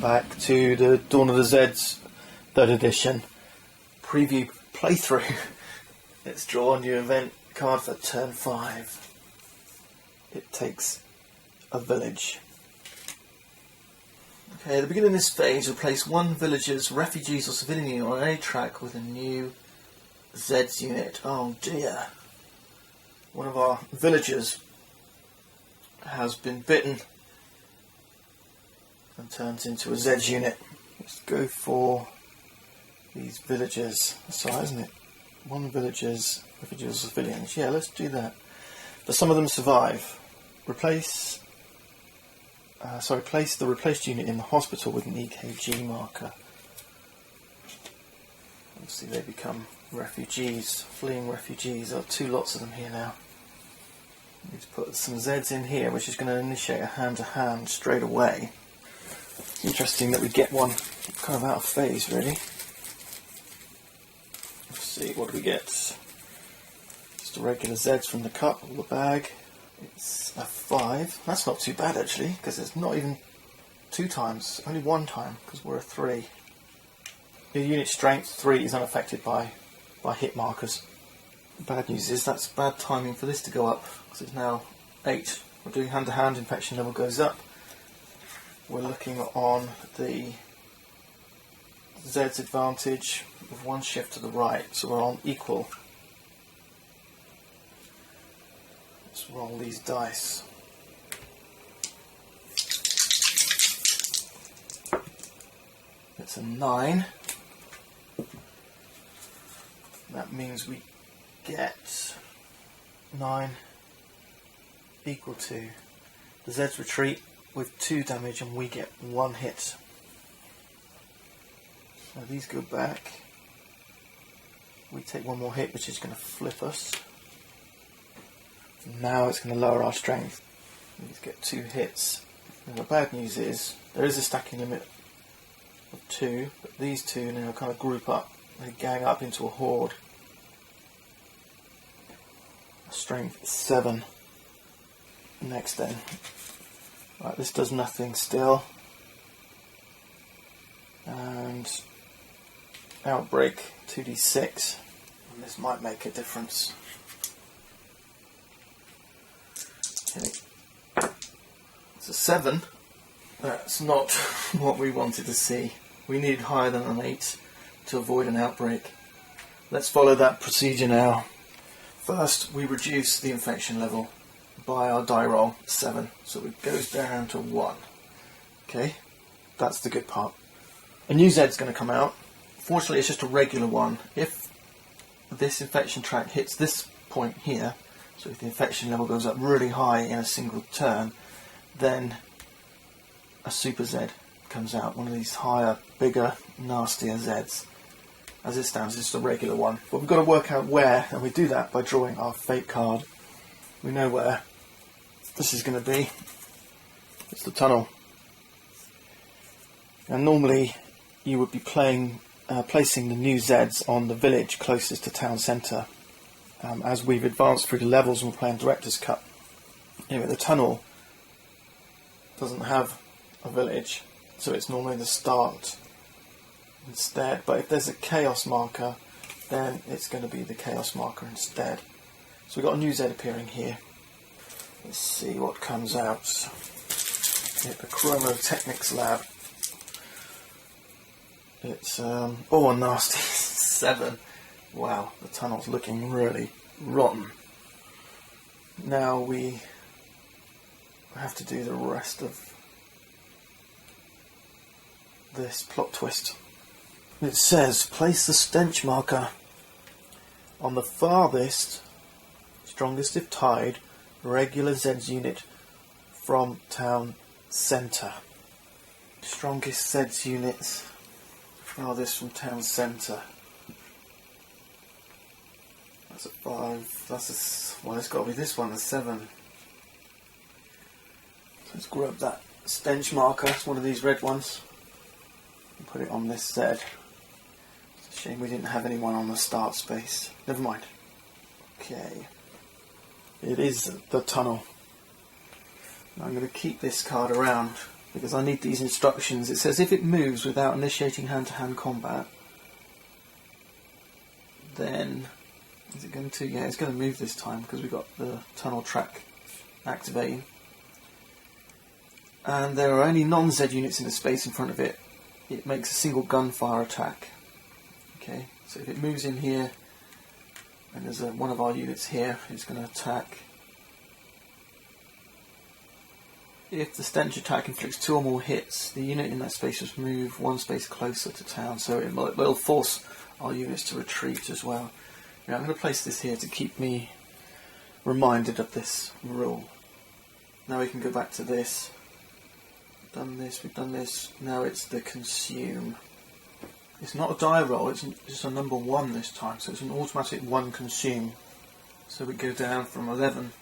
welcome back to the Dawn of the Zeds 3rd edition preview playthrough. Let's draw a new event card for turn 5. It takes a village. Okay, at the beginning of this phase, replace one villager's refugees or civilian unit on any track with a new Zeds unit. Oh dear. One of our villagers has been bitten and turns into a Zeds unit. Let's go for these villagers. That's right, isn't it? One villager's refugees or civilians. Yeah, let's do that. Does some of them survive? Place the replaced unit in the hospital with an EKG marker. Obviously they become refugees, fleeing refugees. There are 2 lots of them here now. We need to put some Zeds in here, which is going to initiate a hand-to-hand straight away. It's interesting that we get one kind of out of phase, really. Let's see, what do we get? Just a regular Zeds from the cup or the bag. It's a 5. That's not too bad actually, because it's not even 2 times, only 1 time, because we're a 3. Your unit strength 3 is unaffected by hit markers. The bad news is that's bad timing for this to go up, because it's now 8. We're doing hand-to-hand, infection level goes up. We're looking on the Zed's advantage with 1 shift to the right, so we're on equal. Let's roll these dice. It's a 9. That means we get 9 equal to the Zeds retreat with 2 damage and we get 1 hit. So these go back. We take 1 more hit, which is going to flip us. Now it's going to lower our strength. These get 2 hits. And the bad news is there is a stacking limit of 2, but these 2 now kind of group up. They gang up into a horde. Strength 7. Next then. Right, this does nothing still. And outbreak 2d6. And this might make a difference. Okay. It's a 7. That's not what we wanted to see. We needed higher than an 8 to avoid an outbreak. Let's follow that procedure now. First, we reduce the infection level by our die roll 7, so it goes down to 1. Okay, that's the good part. A new Zed's going to come out. Fortunately, it's just a regular one. If this infection track hits this point here, so if the infection level goes up really high in a single turn, then a Super Zed comes out, one of these higher, bigger, nastier Zeds. As it stands, it's just a regular one. But we've got to work out where, and we do that by drawing our fate card. We know where this is going to be. It's the tunnel. And normally you would be placing the new Zeds on the village closest to town centre. As we've advanced through the levels and we're playing Director's Cut. Anyway, the tunnel doesn't have a village, so it's normally the start instead, but if there's a chaos marker, then it's going to be the chaos marker instead. So we've got a new Z appearing here. Let's see what comes out. Hit the Chromotechnics lab. It's a nasty 7. Wow, the tunnel's looking really rotten. Now we have to do the rest of this plot twist. It says, place the stench marker on the farthest, strongest if tied, regular Zeds unit from town centre. Strongest Zeds units farthest from town centre. That's a 5. Well, it's got to be this one, a 7. Let's grab that stench marker, it's one of these red ones, and put it on this Zed. Shame we didn't have anyone on the start space. Never mind. Okay. It is the tunnel. I'm going to keep this card around because I need these instructions. It says if it moves without initiating hand-to-hand combat, then is it going to? Yeah, it's going to move this time because we've got the tunnel track activating. And there are only non-Zed units in the space in front of it. It makes a single gunfire attack. Okay, so if it moves in here, and there's one of our units here who's going to attack. If the stench attack inflicts 2 or more hits, the unit in that space must move 1 space closer to town, so it will force our units to retreat as well. Now I'm going to place this here to keep me reminded of this rule. Now we can go back to this. We've done this, now it's the consume. It's not a die roll, it's just a number 1 this time, so it's an automatic 1 consume. So we go down from 11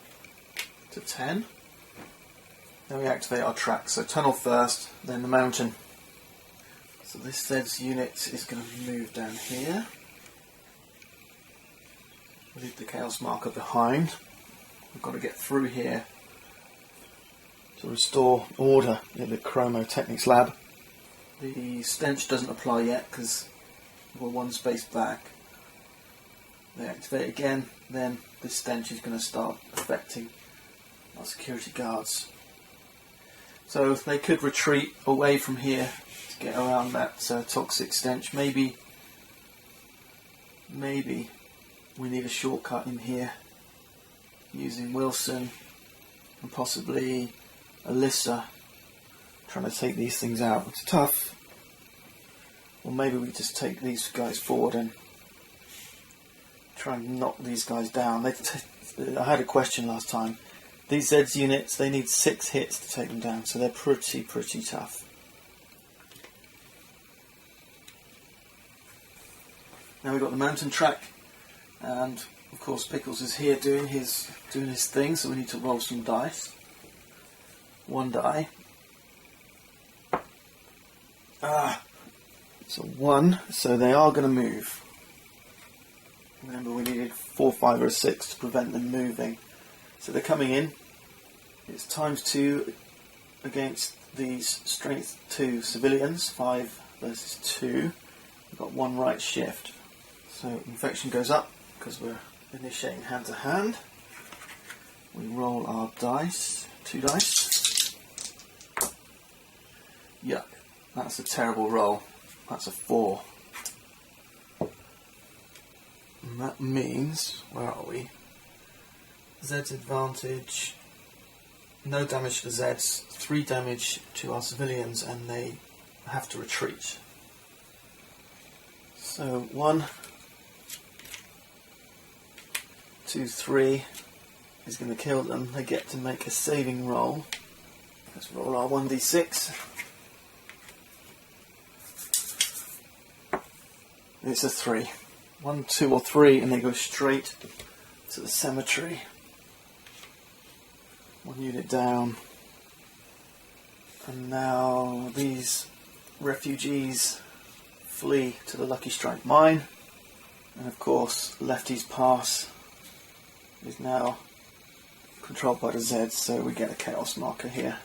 to 10. Then we activate our track, so tunnel first, then the mountain. So this Zeds unit is going to move down here. Leave the chaos marker behind. We've got to get through here to restore order in the Chromotechnics lab. The stench doesn't apply yet because we're 1 space back. They activate again, then the stench is going to start affecting our security guards. So they could retreat away from here to get around that toxic stench. Maybe we need a shortcut in here using Wilson and possibly Alyssa trying to take these things out. It's tough. Or maybe we just take these guys forward and try and knock these guys down. I had a question last time. These Zeds units, they need 6 hits to take them down, so they're pretty tough. Now we've got the mountain track, and of course Pickles is here doing his thing, so we need to roll some dice. 1 die. So 1, so they are going to move. Remember we needed 4, 5 or 6 to prevent them moving. So they're coming in. It's ×2 against these strength 2 civilians, 5 versus 2. We've got 1 right shift. So infection goes up because we're initiating hand to hand. We roll our dice, 2 dice. Yuck, that's a terrible roll. That's a 4. And that means, where are we? Zeds advantage, no damage to the Zeds, 3 damage to our civilians, and they have to retreat. So 1, 2, 3 is going to kill them. They get to make a saving roll. Let's roll our 1d6. It's a 3. 1, 2 or 3 and they go straight to the cemetery. 1 unit down. And now these refugees flee to the Lucky Strike mine. And of course Lefty's Pass is now controlled by the Zeds, so we get a chaos marker here.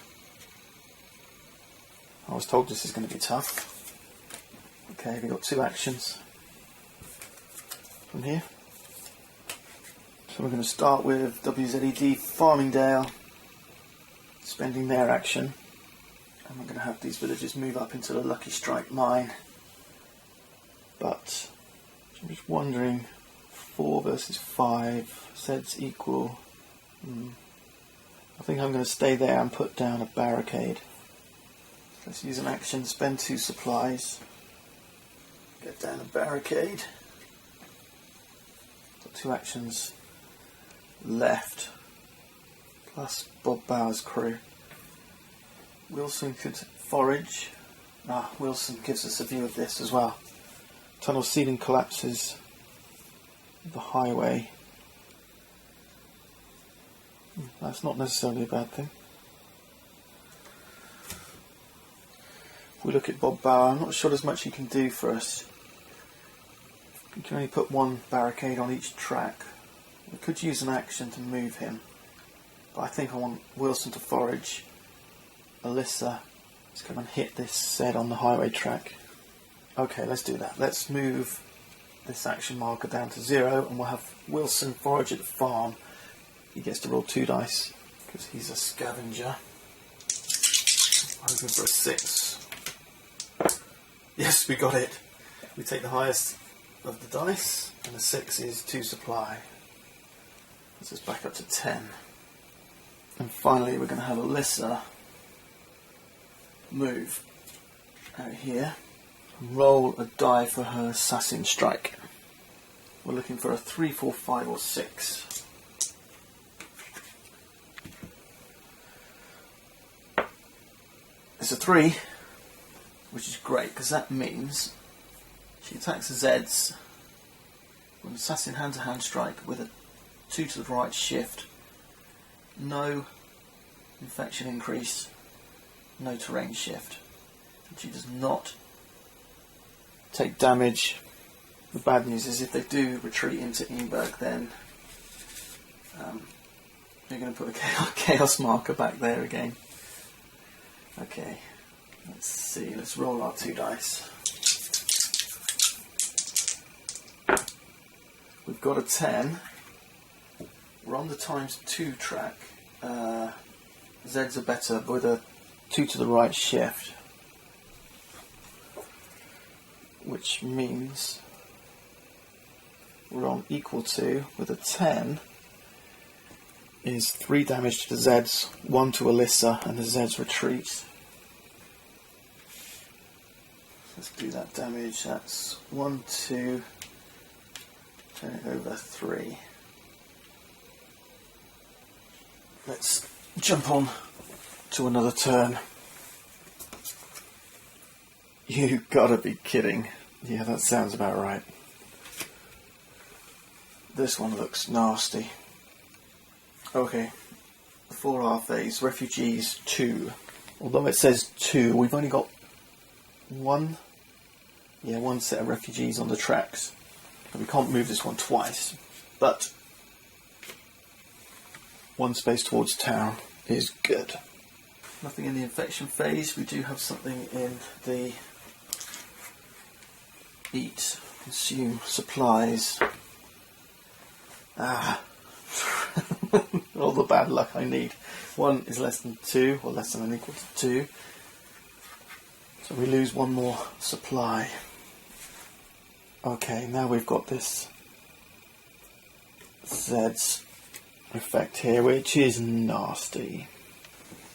I was told this is going to be tough. Okay, we've got 2 actions from here. So we're going to start with WZED Farmingdale spending their action, and we're going to have these villagers move up into the Lucky Strike mine. But I'm just wondering, 4 versus 5, Zeds equal. I think I'm going to stay there and put down a barricade. Let's use an action, spend 2 supplies, get down a barricade. Got 2 actions left, plus Bob Bauer's crew. Wilson could forage. Wilson gives us a view of this as well. Tunnel ceiling collapses the highway. That's not necessarily a bad thing. If we look at Bob Bauer, I'm not sure there's much he can do for us. We can only put 1 barricade on each track. We could use an action to move him, but I think I want Wilson to forage, Alyssa Let's come and hit this Zed on the highway track. Okay, let's do that. Let's move this action marker down to 0 and we'll have Wilson forage at the farm. He gets to roll 2 dice because he's a scavenger. Hoping for a 6. Yes, we got it. We take the highest of the dice and the 6 is 2 supply. This is back up to 10. And finally we're going to have Alyssa move out here and roll a die for her assassin strike. We're looking for a 3, 4, 5 or 6. It's a 3, which is great because that means she attacks the Zeds with an assassin hand-to-hand strike with a 2 to the right shift. No infection increase, no terrain shift. And she does not take damage. The bad news is if they do retreat into Eanberg, then you're going to put a chaos marker back there again. Okay, let's see, let's roll our 2 dice. We've got a 10. We're on the ×2 track. Zeds are better with a 2 to the right shift, which means we're on equal to, with a 10, is 3 damage to the Zeds, 1 to Alyssa, and the Zeds retreat. Let's do that damage. That's 1, 2, turn it over 3. Let's jump on to another turn. You gotta be kidding. Yeah, that sounds about right. This one looks nasty. Okay, the 4R phase, refugees 2. Although it says 2, we've only got one set of refugees on the tracks. We can't move this one twice, but 1 space towards town is good. Nothing in the infection phase. We do have something in the eat, consume, supplies. All the bad luck I need. 1 is less than 2, or less than or equal to 2. So we lose 1 more supply. Okay, now we've got this Zeds effect here, which is nasty.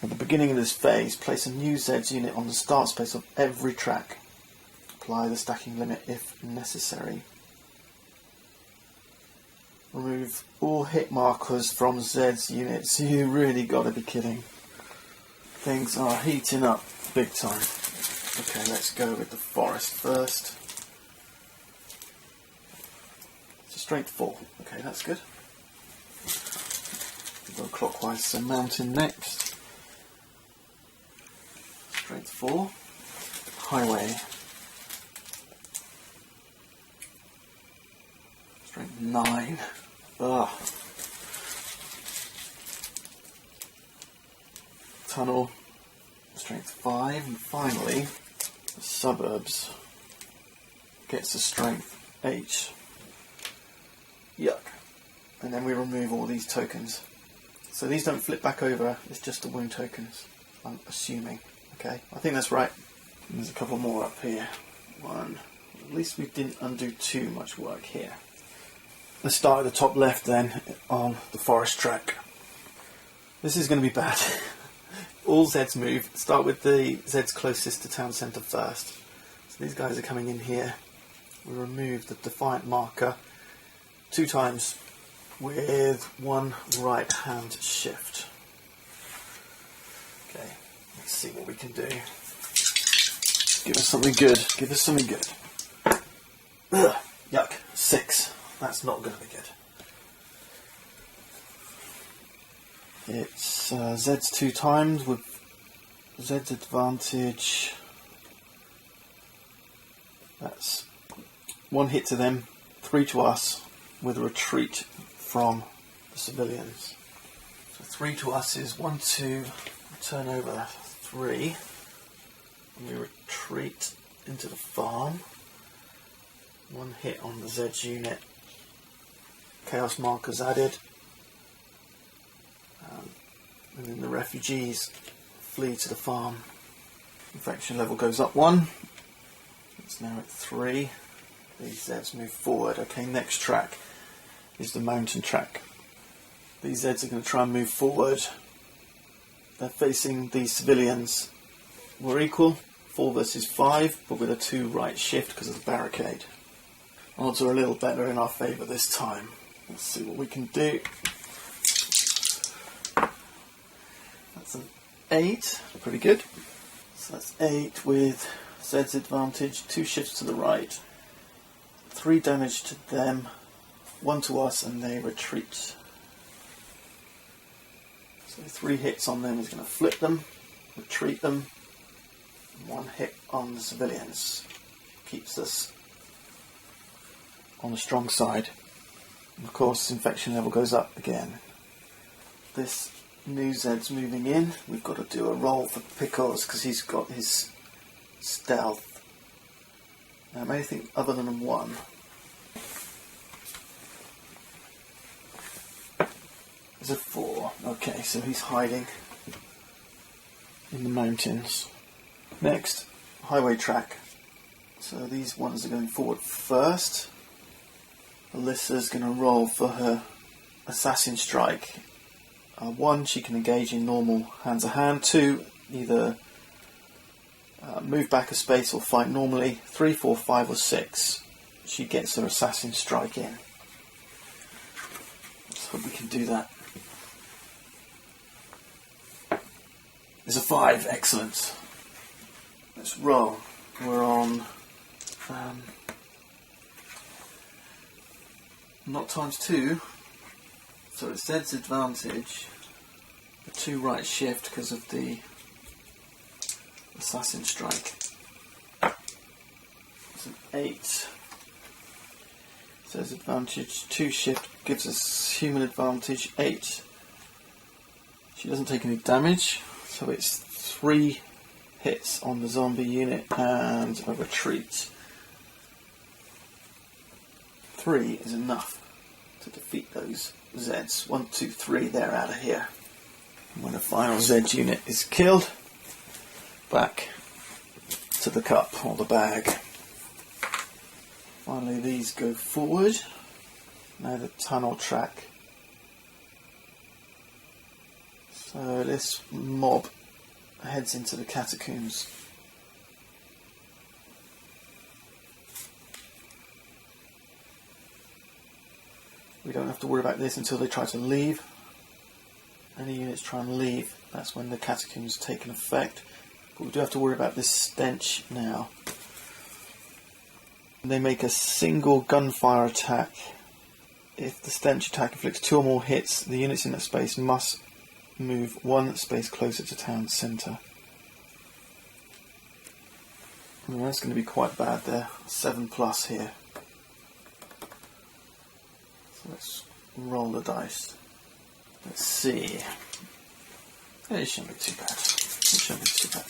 At the beginning of this phase, place a new Zeds unit on the start space of every track. Apply the stacking limit if necessary. Remove all hit markers from Zeds units. You really gotta be kidding. Things are heating up big time. Okay, let's go with the forest first. It's a strength 4. Okay, that's good. Go clockwise, so mountain next. Strength 4. Highway. Strength 9. Ugh. Tunnel. Strength 5. And finally, the suburbs. Gets to strength 8. Yuck. And then we remove all these tokens. So these don't flip back over, it's just the wound tokens, I'm assuming. Okay, I think that's right. And there's a couple more up here. 1. At least we didn't undo too much work here. Let's start at the top left then, on the forest track. This is going to be bad. All Zeds move. Start with the Zeds closest to town centre first. So these guys are coming in here. We remove the Defiant marker 2 times. With 1 right hand shift. Okay, let's see what we can do. Give us something good. Give us something good. Ugh, yuck. 6. That's not going to be good. It's Zeds 2 times with Zeds advantage. That's 1 hit to them, 3 to us, with a retreat from the civilians. So 3 to us is 1, 2, turn over 3. and we retreat into the farm. 1 hit on the Zeds unit. Chaos markers added. And then the refugees flee to the farm. Infection level goes up 1. It's now at 3. These Zeds move forward. Okay, next track is the mountain track. These Zeds are going to try and move forward. They're facing these civilians. We're equal, 4 versus 5, but with a 2 right shift because of the barricade. Odds are a little better in our favour this time. Let's see what we can do. That's an 8, pretty good. So that's 8 with Zed's advantage, 2 shifts to the right, 3 damage to them, 1 to us, and they retreat. So 3 hits on them is going to flip them, retreat them, and 1 hit on the civilians. Keeps us on the strong side. And of course, infection level goes up again. This new Zed's moving in. We've got to do a roll for Pickles because he's got his stealth. Anything other than a 1. It's a 4. Okay, so he's hiding in the mountains. Next, highway track. So these ones are going forward first. Alyssa's going to roll for her assassin strike. 1, she can engage in normal hand to hand. 2, either move back a space or fight normally. 3, 4, 5 or 6, she gets her assassin strike in. Let's hope we can do that. There's a 5, excellent. Let's roll. We're on not times 2, so it's Zed's advantage. A 2 right shift because of the assassin strike. It's an 8. Zed's advantage, 2 shift gives us human advantage, 8. She doesn't take any damage, so it's 3 hits on the zombie unit and a retreat. 3 is enough to defeat those Zeds. 1, 2, 3, they're out of here. And when the final Zed unit is killed, back to the cup or the bag. Finally these go forward. Now the tunnel track. So this mob heads into the catacombs. We don't have to worry about this until they try to leave. Any units try and leave, that's when the catacombs take an effect. But we do have to worry about this stench now. They make a single gunfire attack. If the stench attack inflicts 2 or more hits, the units in that space must move 1 space closer to town centre. Well, that's going to be quite bad there. 7+ here. So let's roll the dice. Let's see. It shouldn't be too bad. It shouldn't be too bad.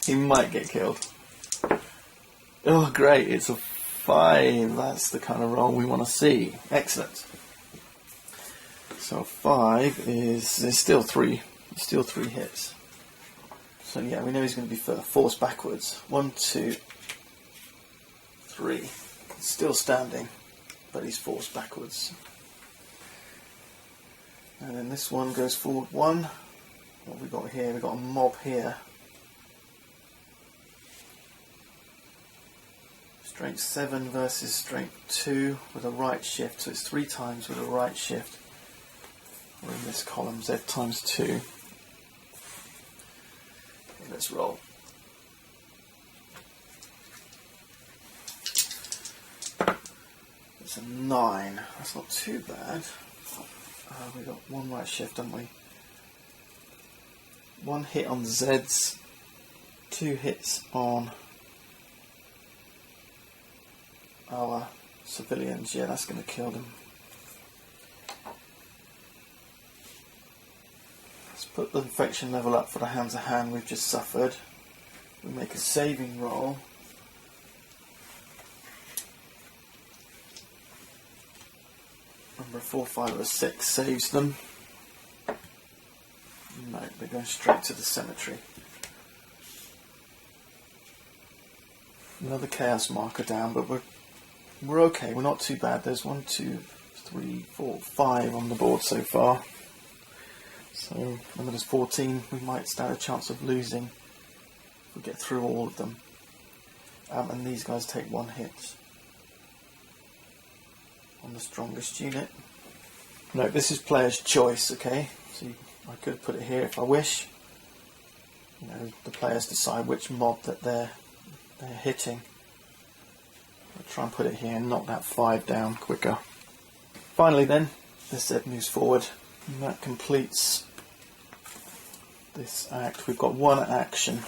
He might get killed. Oh great, it's a 5. That's the kind of roll we want to see. Excellent. So 5 is, there's still 3 hits. So yeah, we know he's going to be forced backwards. 1, 2, 3. Still standing, but he's forced backwards. And then this one goes forward 1. What have we got here? We've got a mob here. Strength 7 versus strength 2 with a right shift, so it's 3 times with a right shift. We're in this column, Z times 2. Okay, let's roll. It's a 9. That's not too bad. We've got 1 right shift, haven't we? 1 hit on the Zeds, 2 hits on our civilians. Yeah, that's going to kill them. That's Put the infection level up for the hand-to-hand we've just suffered. We make a saving roll. Number 4, 5 or 6 saves them. No, they're going straight to the cemetery. Another chaos marker down, but we're okay. We're not too bad. There's 1, 2, 3, 4, 5 on the board so far. So remember, there's 14. We might stand a chance of losing if we get through all of them. And these guys take 1 hit on the strongest unit. No, this is player's choice. Okay, so I could put it here if I wish. You know, the players decide which mob that they're hitting. I'll try and put it here and knock that 5 down quicker. Finally then, the Zed moves forward, and that completes this act. We've got 1 action.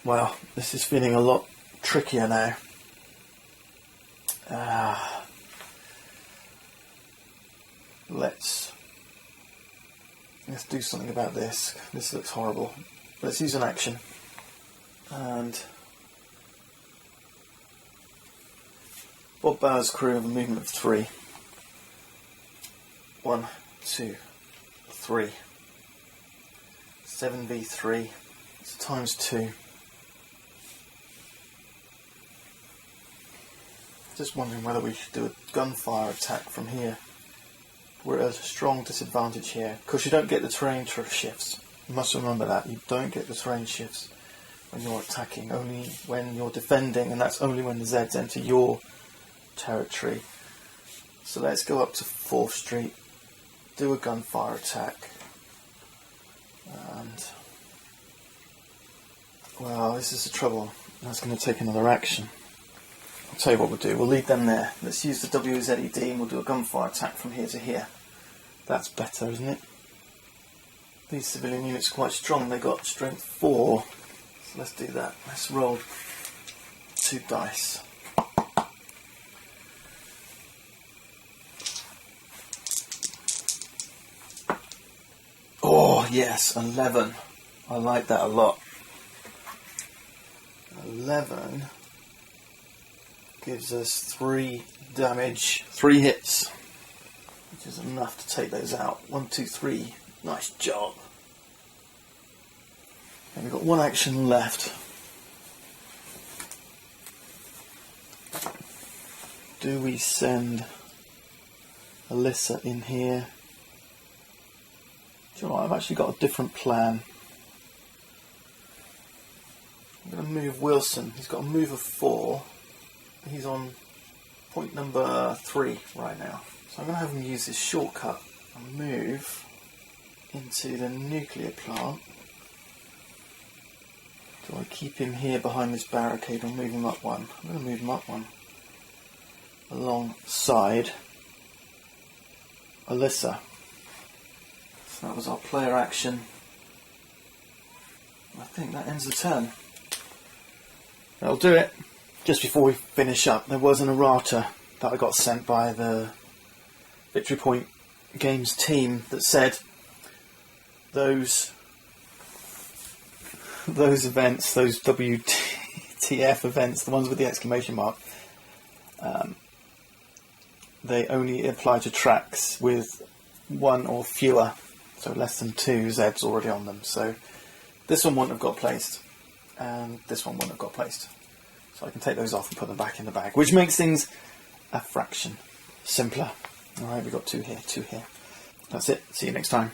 Wow, this is feeling a lot trickier now. Let's do something about this. This looks horrible. Let's use an action. And Bob Bauer's crew have a movement of 3. 1, 2, 3. 7v3. It's times 2. Just wondering whether we should do a gunfire attack from here. We're at a strong disadvantage here, because you don't get the terrain shifts. You must remember that. You don't get the terrain shifts when you're attacking, only when you're defending, and that's only when the Zeds enter your territory. So let's go up to 4th Street, do a gunfire attack, and well, this is the trouble. That's going to take another action. I'll tell you what we'll do. We'll leave them there. Let's use the WZED and we'll do a gunfire attack from here to here. That's better, isn't it? These civilian units are quite strong. They got strength 4. So let's do that. Let's roll 2 dice. Oh yes, 11. I like that a lot. 11 gives us 3 damage, 3 hits, which is enough to take those out. 1, 2, 3. Nice job. And we've got 1 action left. Do we send Alyssa in here? Do you know what? I've actually got a different plan. I'm going to move Wilson. He's got a move of 4. He's on point number 3 right now. So I'm going to have him use his shortcut and move into the nuclear plant. Do I keep him here behind this barricade or move him up 1? I'm going to move him up 1. Alongside Alyssa. So that was our player action. I think that ends the turn. That'll do it. Just before we finish up, there was an errata that I got sent by the Victory Point Games team that said those events, those WTF events, the ones with the exclamation mark, they only apply to tracks with 1 or fewer, so less than 2 Zeds already on them. So this one wouldn't have got placed, and this one wouldn't have got placed. So I can take those off and put them back in the bag, which makes things a fraction simpler. Alright, we've got 2 here, 2 here. That's it. See you next time.